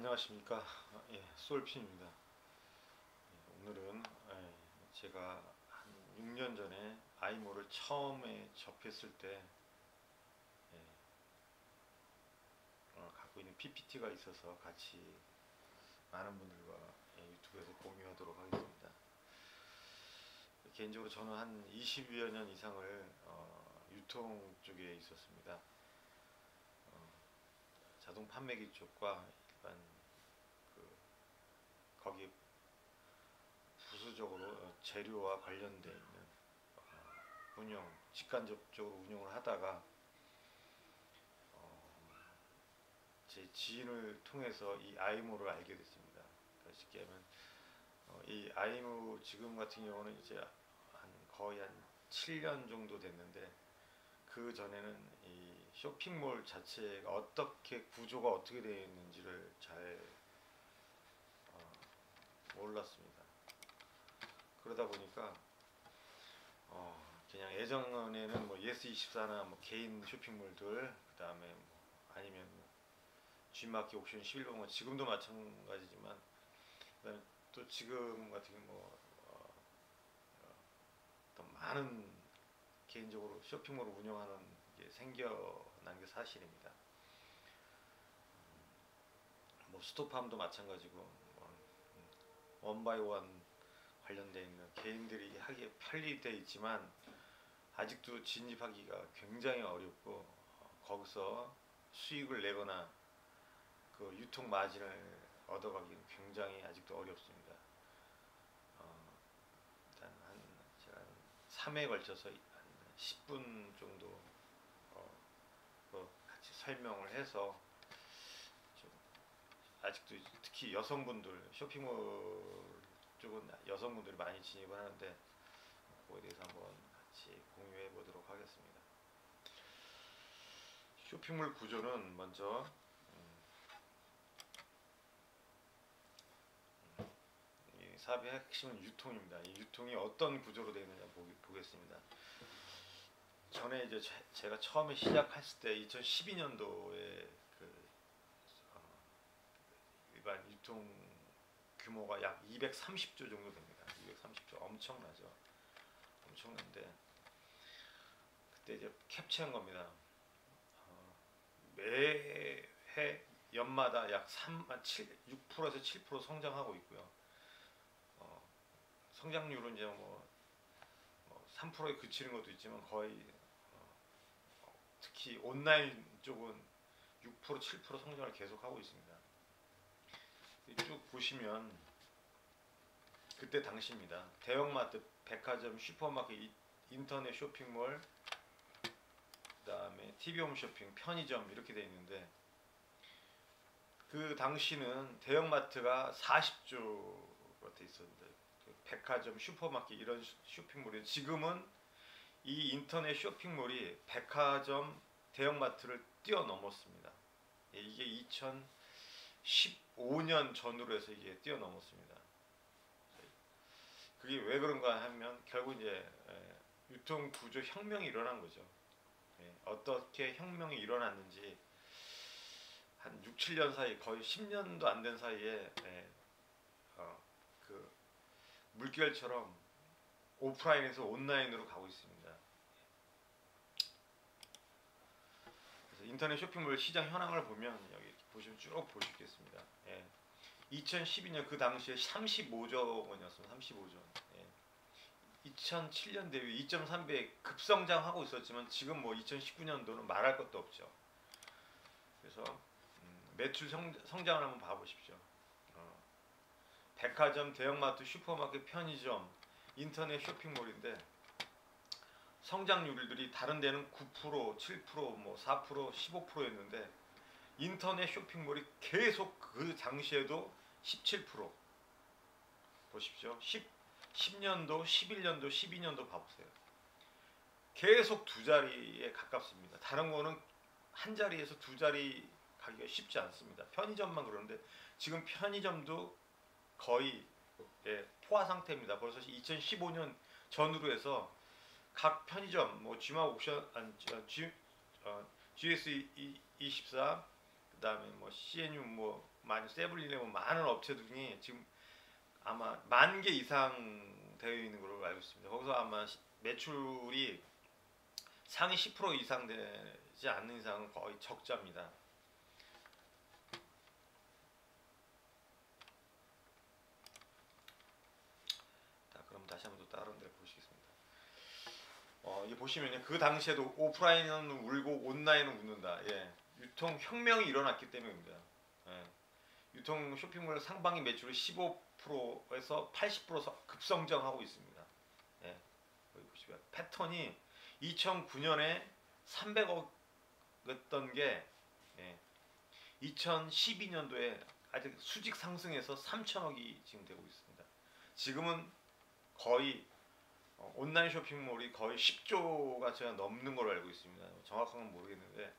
안녕하십니까. 예, 솔핀입니다. 오늘은 제가 한 6년 전에 아이모를 처음에 접했을 때 예, 갖고 있는 PPT가 있어서 같이 많은 분들과 유튜브에서 공유하도록 하겠습니다. 개인적으로 저는 한 20여 년 이상을 유통 쪽에 있었습니다. 자동 판매기 쪽과 일반 거기에 부수적으로 재료와 관련되어 있는 운영, 직간접적으로 운영을 하다가 제 지인을 통해서 이 아이모를 알게 됐습니다. 그러니까 쉽게 하면 이 아이모 지금 같은 경우는 이제 거의 한 7년 정도 됐는데, 그 전에는 이 쇼핑몰 자체가 어떻게 구조가 어떻게 되어 있는지를 잘 몰랐습니다. 그러다 보니까 그냥 예전에는 뭐 예스24나 뭐 개인 쇼핑몰들, 그 다음에 뭐 아니면 뭐 G마켓 옥션 11번가, 지금도 마찬가지지만, 그다음에 또 지금 같은 경우 뭐 더 많은 개인적으로 쇼핑몰을 운영하는 게 생겨난 게 사실입니다. 뭐 스토팜도 마찬가지고, 뭐 원바이원 관련되어 있는 개인들이 하기에 편리되어 있지만 아직도 진입하기가 굉장히 어렵고, 거기서 수익을 내거나 그 유통 마진을 얻어가기는 굉장히 아직도 어렵습니다. 일단 제가 한 3회에 걸쳐서 한 10분 정도 같이 설명을 해서, 좀 아직도 특히 여성분들, 쇼핑몰 쪽은 여성분들이 많이 진입을 하는데, 그거에 대해서 한번 같이 공유해 보도록 하겠습니다. 쇼핑몰 구조는 먼저 이 사업의 핵심은 유통입니다. 이 유통이 어떤 구조로 되어 있느냐 보겠습니다. 전에 이제 제가 처음에 시작했을 때 2012년도에 일반 유통 규모가 약 230조 정도 됩니다. 230조 엄청나죠. 엄청난데, 그때 이제 캡처한 겁니다. 매해 연마다 약 6%에서 7% 성장하고 있고요. 성장률은 이제 뭐 3%에 그치는 것도 있지만, 거의 특히 온라인 쪽은 6%, 7% 성장을 계속하고 있습니다. 쭉 보시면 그때 당시입니다. 대형마트, 백화점, 슈퍼마켓, 인터넷 쇼핑몰, 그 다음에 TV홈 쇼핑, 편의점 이렇게 되어 있는데, 그 당시는 대형마트가 40조가 돼 있었는데, 백화점, 슈퍼마켓 이런 쇼핑몰이, 지금은 이 인터넷 쇼핑몰이 백화점, 대형마트를 뛰어넘었습니다. 이게 2015년 전후로 해서 이게 뛰어넘었습니다. 그게 왜 그런가 하면, 결국 이제 유통 구조 혁명이 일어난 거죠. 어떻게 혁명이 일어났는지, 한 6, 7년 사이, 거의 10년도 안 된 사이에 그 물결처럼 오프라인에서 온라인으로 가고 있습니다. 그래서 인터넷 쇼핑몰 시장 현황을 보면, 여기 보시면 쭉 보시겠습니다. 2012년 그 당시에 35조 원이었습니다. 35조 원. 2007년 대비 2.3배 급성장하고 있었지만, 지금 뭐 2019년도는 말할 것도 없죠. 그래서 매출 성장을 한번 봐보십시오. 백화점, 대형마트, 슈퍼마켓, 편의점, 인터넷 쇼핑몰인데, 성장률들이 다른 데는 9%, 7%, 뭐 4%, 15%였는데, 인터넷 쇼핑몰이 계속 그 당시에도 17%. 보십시오. 10년도, 11년도, 12년도 봐보세요. 계속 두 자리에 가깝습니다. 다른 거는 한 자리에서 두 자리 가기가 쉽지 않습니다. 편의점만 그러는데, 지금 편의점도 거의 포화 상태입니다. 벌써 2015년 전후로 해서 각 편의점, 뭐 G마켓 옥션, GS24, 그다음에 뭐 CNU 뭐 많이 세븐일레븐 많은 업체들이 지금 아마 10,000개 이상 되어 있는 걸로 알고 있습니다. 거기서 아마 매출이 상위 10% 이상 되지 않는 이상은 거의 적자입니다. 자, 그럼 다시 한번 또 다른 데 보시겠습니다. 이 보시면 그 당시에도 오프라인은 울고 온라인은 웃는다. 예, 유통 혁명이 일어났기 때문입니다. 예, 유통 쇼핑몰 상반기 매출이 15%에서 80% 급성장하고 있습니다. 예, 여기 보시면 패턴이 2009년에 300억이었던 게 2012년도에 아직 수직 상승해서 3천억이 지금 되고 있습니다. 지금은 거의 온라인 쇼핑몰이 거의 10조가 제가 넘는 걸로 알고 있습니다. 정확한 건 모르겠는데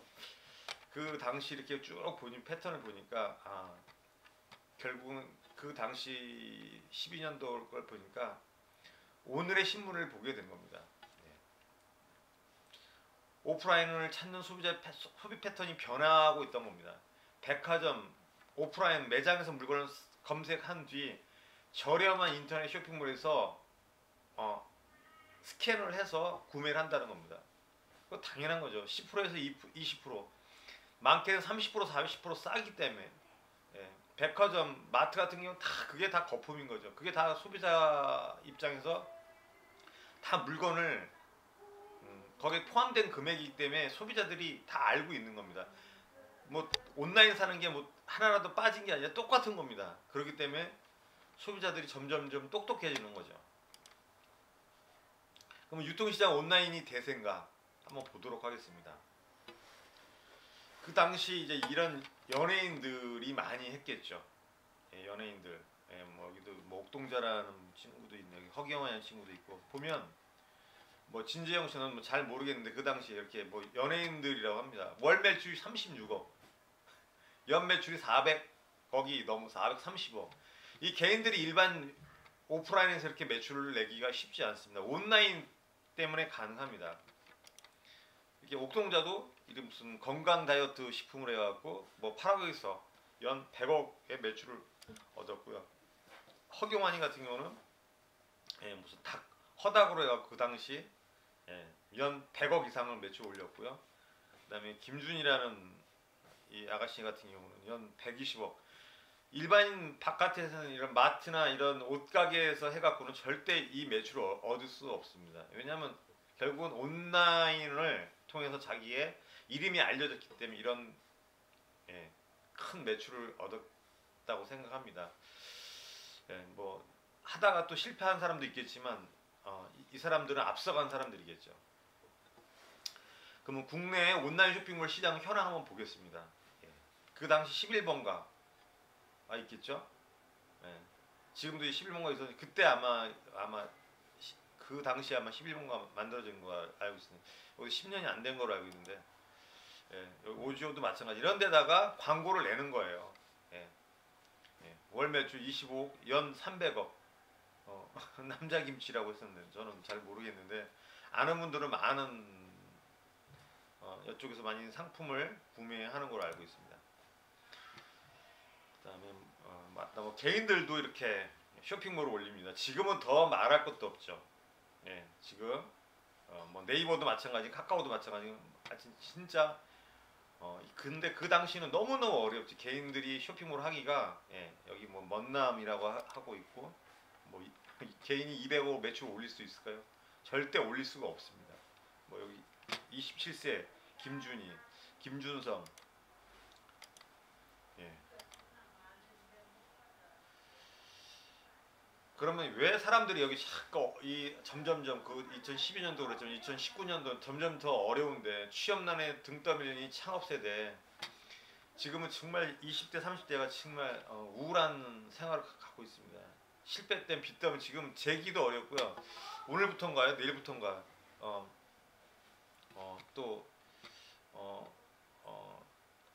그 당시 이렇게 쭉 보니 패턴을 보니까 결국은 그 당시 12년도 걸 보니까 오늘의 신문을 보게 된 겁니다. 오프라인을 찾는 소비자 소비 패턴이 변화하고 있던 겁니다. 백화점, 오프라인 매장에서 물건을 검색한 뒤 저렴한 인터넷 쇼핑몰에서 스캔을 해서 구매를 한다는 겁니다. 그거 당연한 거죠. 10%에서 20%, 많게는 30%, 40% 싸기 때문에. 백화점, 마트 같은 경우는 그게 다 거품인 거죠. 그게 다 소비자 입장에서 다 물건을 거기에 포함된 금액이기 때문에 소비자들이 다 알고 있는 겁니다. 뭐 온라인 사는 게 뭐 하나라도 빠진 게 아니라 똑같은 겁니다. 그렇기 때문에 소비자들이 점점점 똑똑해지는 거죠. 그럼 유통시장 온라인이 대세인가 한번 보도록 하겠습니다. 그 당시 이제 이런 연예인들이 많이 했겠죠. 연예인들, 뭐 여기도 뭐 옥동자라는 친구도 있네, 허경환이라는 친구도 있고 보면 뭐 진재영 씨는 뭐 잘 모르겠는데 그 당시에 이렇게 뭐 연예인들이라고 합니다. 월 매출이 36억, 연 매출이 400억이 넘어 430억. 이 개인들이 일반 오프라인에서 이렇게 매출을 내기가 쉽지 않습니다. 온라인 때문에 가능합니다. 이렇게 옥동자도 이름 무슨 건강 다이어트 식품을 해갖고 뭐 팔아서 연 100억의 매출을 얻었고요. 허경환이 같은 경우는 무슨 닭 허닭으로 해갖고 그 당시 연 100억 이상을 매출 올렸고요. 그다음에 김준이라는 이 아가씨 같은 경우는 연 120억. 일반인 바깥에서는 이런 마트나 이런 옷가게에서 해갖고는 절대 이 매출을 얻을 수 없습니다. 왜냐하면 결국은 온라인을 통해서 자기의 이름이 알려졌기 때문에 이런 큰 매출을 얻었다고 생각합니다. 뭐 하다가 또 실패한 사람도 있겠지만 이 사람들은 앞서간 사람들이겠죠. 그러면 국내 온라인 쇼핑몰 시장 현황 한번 보겠습니다. 그 당시 11번가 있겠죠. 지금도 11번가 있었는데 그때 아마 그 당시 아마 11번가 만들어진 거 알고 있습니다. 여기 10년이 안 된 거로 알고 있는데 여기 오지오도 마찬가지. 이런 데다가 광고를 내는 거예요. 월 매출 25억, 연 300억. 남자 김치라고 했었는데 저는 잘 모르겠는데 아는 분들은 많은 이쪽에서 많이 상품을 구매하는 걸로 알고 있습니다. 그다음에 뭐 개인들도 이렇게 쇼핑몰을 올립니다. 지금은 더 말할 것도 없죠. 지금 뭐 네이버도 마찬가지, 카카오도 마찬가지. 진짜 근데 그 당시는 너무너무 어렵지. 개인들이 쇼핑몰 하기가 여기 뭐 먼남이라고 하고 있고 뭐 개인이 200억 매출 올릴 수 있을까요? 절대 올릴 수가 없습니다. 뭐 여기 27세 김준희, 김준성, 그러면 왜 사람들이 여기 자꾸 이 점점점 그 2012년도 그랬지만 2019년도 점점 더 어려운데 취업난에 등 떠밀린 이 창업 세대 지금은 정말 20대 30대가 정말 우울한 생활을 갖고 있습니다. 실패된 빚 때문에 지금 재기도 어렵고요. 오늘부터인가요? 내일부터인가? 또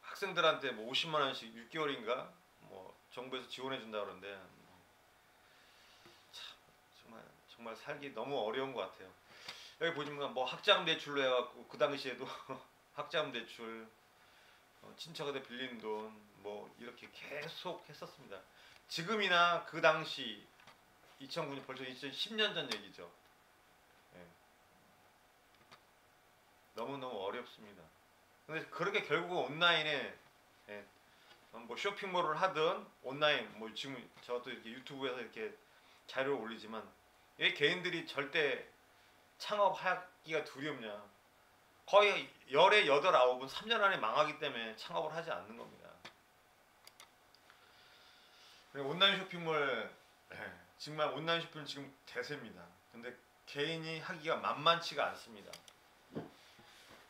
학생들한테 뭐 50만 원씩 6개월인가 뭐 정부에서 지원해 준다 그러는데 정말 살기 너무 어려운 것 같아요. 여기 보시면 뭐 학자금 대출로 해갖고 그 당시에도 학자금 대출 친척한테 빌린 돈 뭐 이렇게 계속 했었습니다. 지금이나 그 당시 2009년 벌써 2010년 전 얘기죠. 예. 너무너무 어렵습니다. 근데 그렇게 결국 온라인에 예, 뭐 쇼핑몰을 하든 온라인 뭐 지금 저도 이렇게 유튜브에서 이렇게 자료를 올리지만 왜 개인들이 절대 창업하기가 두렵냐? 거의 열에 8, 9은 3년 안에 망하기 때문에 창업을 하지 않는 겁니다. 온라인 쇼핑몰 정말 온라인 쇼핑은 지금 대세입니다. 근데 개인이 하기가 만만치가 않습니다.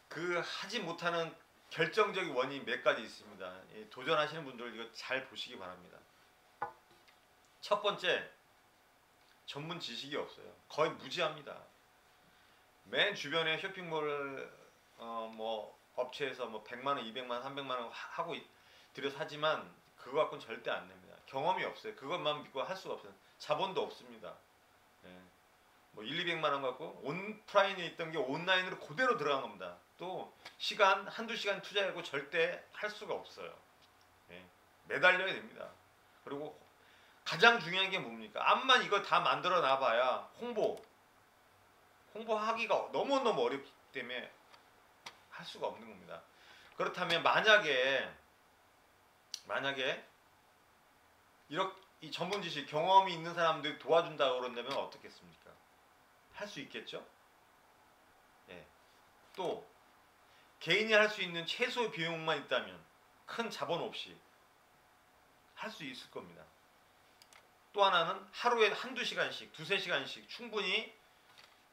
그 하지 못하는 결정적인 원인이 몇 가지 있습니다. 도전하시는 분들 이거 잘 보시기 바랍니다. 첫 번째, 전문 지식이 없어요. 거의 무지합니다. 맨 주변에 쇼핑몰 뭐 업체에서 뭐 100만 원, 200만 원, 300만 원 하고 들여서 하지만 그거 갖고는 절대 안 냅니다. 경험이 없어요. 그것만 믿고 할 수가 없어요. 자본도 없습니다. 예. 뭐 1, 200만 원 갖고 온프라인에 있던 게 온라인으로 그대로 들어간 겁니다. 또 시간 한두 시간 투자하고 절대 할 수가 없어요. 예. 매달려야 됩니다. 그리고 가장 중요한 게 뭡니까? 암만 이거 다 만들어 놔봐야 홍보하기가 너무너무 어렵기 때문에 할 수가 없는 겁니다. 그렇다면 만약에 이렇게 이 전문 지식 경험이 있는 사람들이 도와준다고 그런다면 어떻겠습니까? 할 수 있겠죠? 예. 또 개인이 할 수 있는 최소 비용만 있다면 큰 자본 없이 할 수 있을 겁니다. 또 하나는 하루에 한두 시간씩, 두세 시간씩 충분히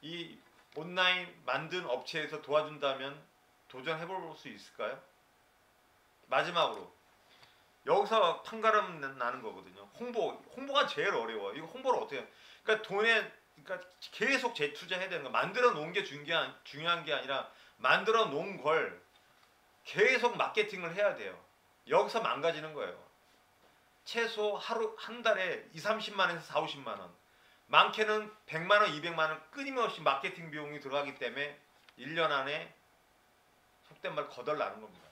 이 온라인 만든 업체에서 도와준다면 도전해볼 수 있을까요? 마지막으로 여기서 판가름 나는 거거든요. 홍보가 제일 어려워. 이거 홍보를 어떻게 해요? 그러니까 그러니까 계속 재투자해야 되는 거. 만들어 놓은 게 중요한 게 아니라 만들어 놓은 걸 계속 마케팅을 해야 돼요. 여기서 망가지는 거예요. 최소 한 달에 2, 30만 원에서 4, 50만 원. 많게는 100만 원, 200만 원 끊임없이 마케팅 비용이 들어가기 때문에 1년 안에 속된 말 거덜나는 겁니다.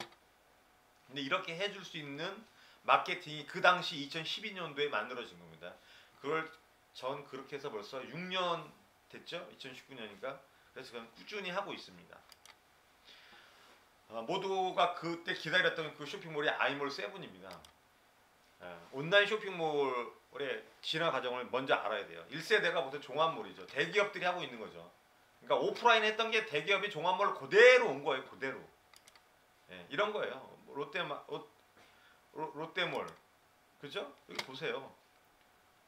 근데 이렇게 해줄 수 있는 마케팅이 그 당시 2012년도에 만들어진 겁니다. 그걸 전 그렇게 해서 벌써 6년 됐죠? 2019년이니까. 그래서 그냥 꾸준히 하고 있습니다. 모두가 그때 기다렸던 그 쇼핑몰이 아이몰 7입니다. 온라인 쇼핑몰의 진화 과정을 먼저 알아야 돼요. 1세대가 보통 종합몰이죠. 대기업들이 하고 있는 거죠. 그러니까 오프라인 했던 게 대기업이 종합몰 그대로 온 거예요. 그대로. 이런 거예요. 롯데몰. 그죠? 여기 보세요.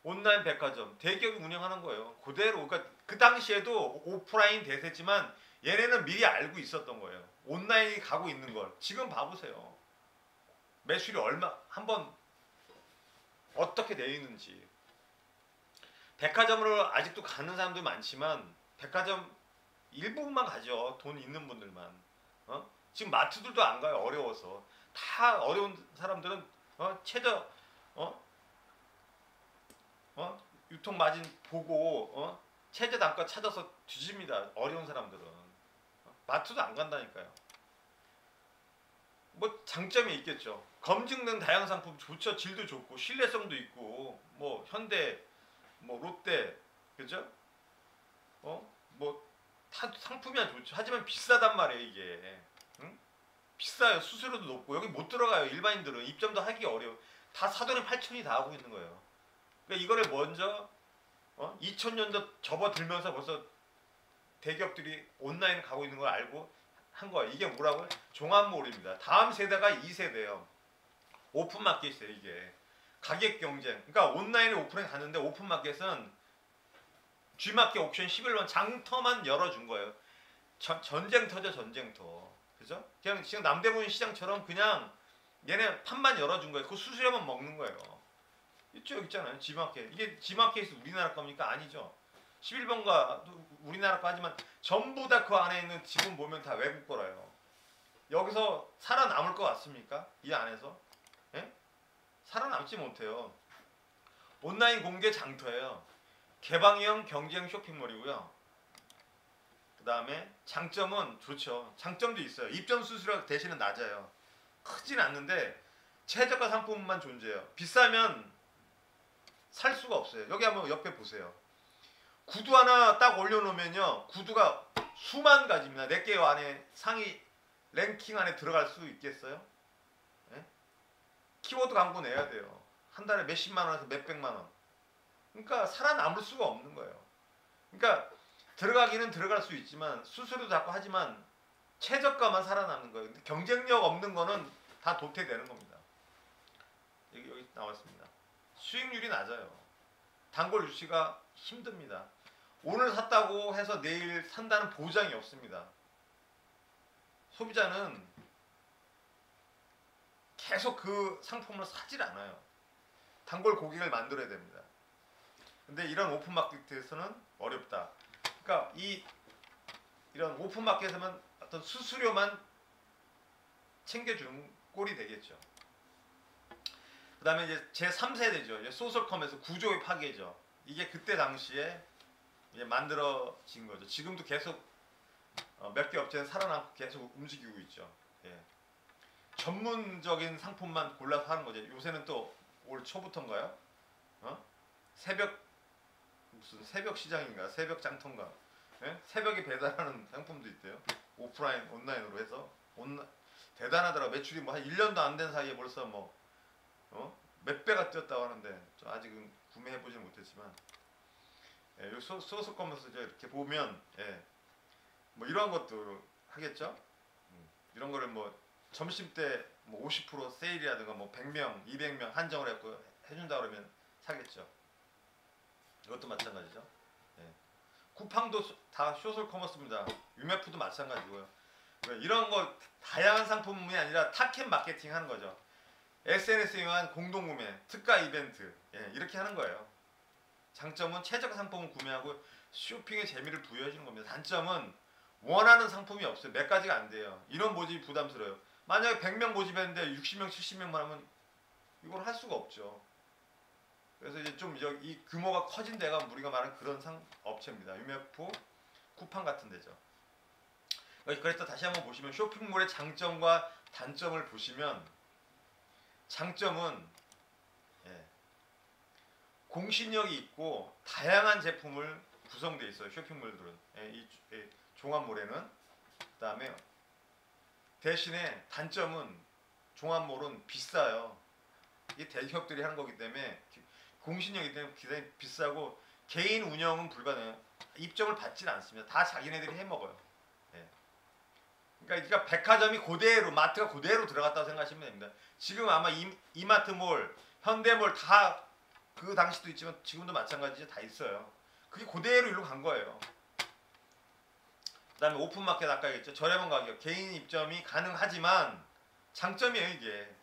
온라인 백화점. 대기업이 운영하는 거예요. 그대로. 그러니까 그 당시에도 오프라인 대세지만 얘네는 미리 알고 있었던 거예요. 온라인이 가고 있는 걸. 지금 봐보세요. 매출이 한번 어떻게 되어 있는지. 백화점으로 아직도 가는 사람도 많지만 백화점 일부분만 가죠. 돈 있는 분들만. 지금 마트들도 안 가요. 어려워서. 다 어려운 사람들은 최저 유통 마진 보고 최저 단가 찾아서 뒤집니다. 어려운 사람들은. 마트도 안 간다니까요. 뭐 장점이 있겠죠. 검증된 다양한 상품 좋죠. 질도 좋고 신뢰성도 있고 뭐 현대 뭐 롯데 그죠? 뭐 다 상품이 좋죠. 하지만 비싸단 말이에요 이게. 응? 비싸요. 수수료도 높고 여기 못 들어가요. 일반인들은 입점도 하기 어려워. 다 사돈의 8천이 다 하고 있는 거예요. 그러니까 이거를 먼저 2000년도 접어들면서 벌써 대기업들이 온라인 가고 있는 걸 알고 한 거예요. 이게 뭐라고요? 종합몰입니다. 다음 세대가 2세대예요. 오픈마켓이에요 이게. 가격 경쟁. 그러니까 온라인에 오프라인 갔는데 오픈마켓은 G마켓 옥션 11번 장터만 열어준 거예요. 전쟁터죠 전쟁터. 그죠? 그냥 지금 남대문 시장처럼 그냥 얘네 판만 열어준 거예요. 그 수수료만 먹는 거예요. 이쪽 있잖아요. G마켓. 이게 G마켓이 우리나라 겁니까? 아니죠. 11번가 우리나라 거 하지만 전부 다 그 안에 있는 지분 보면 다 외국 거라요. 여기서 살아남을 것 같습니까? 이 안에서? 예? 살아남지 못해요. 온라인 공개 장터예요. 개방형 경쟁 쇼핑몰이고요. 그 다음에 장점은 좋죠. 장점도 있어요. 입점 수수료 대신은 낮아요. 크진 않는데 최저가 상품만 존재해요. 비싸면 살 수가 없어요. 여기 한번 옆에 보세요. 구두 하나 딱 올려놓으면요, 구두가 수만 가지입니다. 4개 안에 상위 랭킹 안에 들어갈 수 있겠어요? 예? 키워드 광고 내야 돼요. 한 달에 몇십만 원에서 몇백만 원. 그러니까 살아남을 수가 없는 거예요. 그러니까 들어가기는 들어갈 수 있지만 수수료 잡고 하지만 최저가만 살아남는 거예요. 근데 경쟁력 없는 거는 다 도태되는 겁니다. 여기 나왔습니다. 수익률이 낮아요. 단골 유치가 힘듭니다. 오늘 샀다고 해서 내일 산다는 보장이 없습니다. 소비자는 계속 그 상품을 사질 않아요. 단골 고객을 만들어야 됩니다. 근데 이런 오픈마켓에서는 어렵다. 그러니까 이런 오픈마켓에서만 어떤 수수료만 챙겨주는 꼴이 되겠죠. 그 다음에 이제 제3세대죠. 소셜컴에서 구조의 파괴죠. 이게 그때 당시에 이제 만들어진 거죠. 지금도 계속 몇 개 업체는 살아남고 계속 움직이고 있죠. 예. 전문적인 상품만 골라서 하는 거죠. 요새는 또 올 초부터인가요? 무슨 새벽 시장인가, 새벽 장터인가, 예? 새벽에 배달하는 상품도 있대요. 오프라인, 온라인으로 해서 대단하더라. 매출이 뭐 한 1년도 안 된 사이에 벌써 뭐 몇 배가 뛰었다고 하는데 저 아직은 구매해 보지는 못했지만, 예, 요 소스컴에서 이렇게 보면, 예, 뭐 이러한 것도 하겠죠. 이런 거를 뭐 점심 때 뭐 50% 세일이라든가 뭐 100명, 200명 한정을 해고 해준다 그러면 사겠죠. 이것도 마찬가지죠. 예. 쿠팡도 다 소셜 커머스입니다. 유메프도 마찬가지고요. 이런 거 다양한 상품이 아니라 타켓 마케팅 하는 거죠. SNS에 의한 공동구매, 특가 이벤트, 예, 이렇게 하는 거예요. 장점은 최저가 상품을 구매하고 쇼핑의 재미를 부여해 주는 겁니다. 단점은 원하는 상품이 없어요. 몇 가지가 안 돼요. 이런 모집이 부담스러워요. 만약에 100명 모집했는데 60명, 70명만 하면 이걸 할 수가 없죠. 그래서 이제 좀 이 규모가 커진 데가 우리가 말하는 그런 업체입니다. 유메프, 쿠팡 같은 데죠. 그래서 다시 한번 보시면 쇼핑몰의 장점과 단점을 보시면, 장점은, 예, 공신력이 있고 다양한 제품을 구성되어 있어요. 쇼핑몰들은, 예, 이 종합몰에는. 그 다음에 대신에 단점은 종합몰은 비싸요. 이게 대기업들이 하는 거기 때문에 공신력이 때문에 굉장히 비싸고 개인 운영은 불가능해요. 입점을 받지는 않습니다. 다 자기네들이 해먹어요. 예. 그러니까 백화점이 그대로, 마트가 그대로 들어갔다고 생각하시면 됩니다. 지금 아마 이마트몰, 현대몰 다 그 당시도 있지만 지금도 마찬가지죠. 다 있어요. 그게 그대로 일로 간 거예요. 그 다음에 오픈마켓 아까 얘기했죠. 저렴한 가격, 개인 입점이 가능하지만 장점이에요. 이게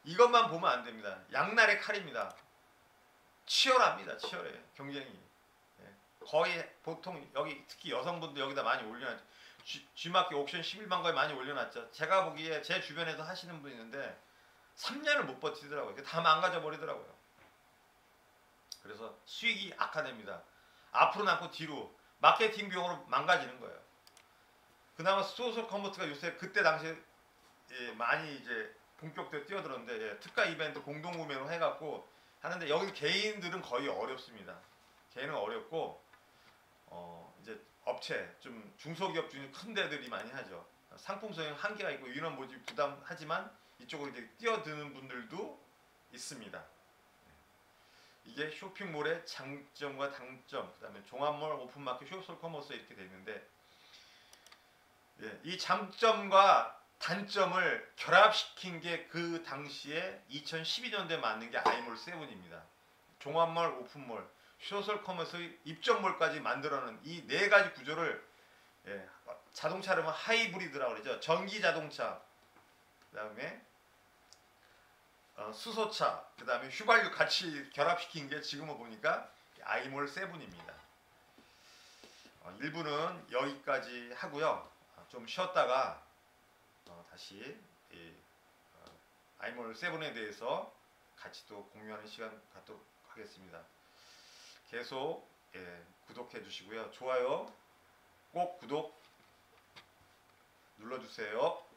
이것만 보면 안 됩니다. 양날의 칼입니다. 치열합니다. 치열해 경쟁이. 예. 거의 보통 여기 특히 여성분들 여기다 많이 올려놨죠. G마켓 옥션 11만 거에 많이 올려놨죠. 제가 보기에 제 주변에도 하시는 분이 있는데 3년을 못 버티더라고요. 다 망가져 버리더라고요. 그래서 수익이 악화됩니다. 앞으로 남고 뒤로 마케팅 비용으로 망가지는 거예요. 그나마 소셜 커머스가 요새 그때 당시에, 예, 많이 이제 본격적으로 뛰어들었는데, 예, 특가 이벤트 공동구매로 해갖고 하는데 여기 개인들은 거의 어렵습니다. 개인은 어렵고 이제 업체 좀 중소기업 중에 큰 데들이 많이 하죠. 상품 소형 한계가 있고 인원 모집 부담하지만 이쪽으로 이제 뛰어드는 분들도 있습니다. 이게 쇼핑몰의 장점과 단점, 그 다음에 종합몰, 오픈마켓, 소셜 커머스 이렇게 되어 있는데, 예, 이 장점과 단점을 결합시킨 게 그 당시에 2012년도에 만든 게 아이몰 7입니다. 종합몰, 오픈몰, 소셜 커머스의 입점몰까지 만들어낸 이 네 가지 구조를, 예, 자동차로 하면 하이브리드라고 그러죠. 전기 자동차, 그 다음에 수소차, 그 다음에 휘발유 같이 결합시킨 게 지금은 보니까 아이몰 7입니다. 1부는 여기까지 하고요. 좀 쉬었다가 다시 아이몰 7에 대해서 같이 또 공유하는 시간 갖도록 하겠습니다. 계속, 예, 구독해 주시고요. 좋아요 꼭 구독 눌러주세요.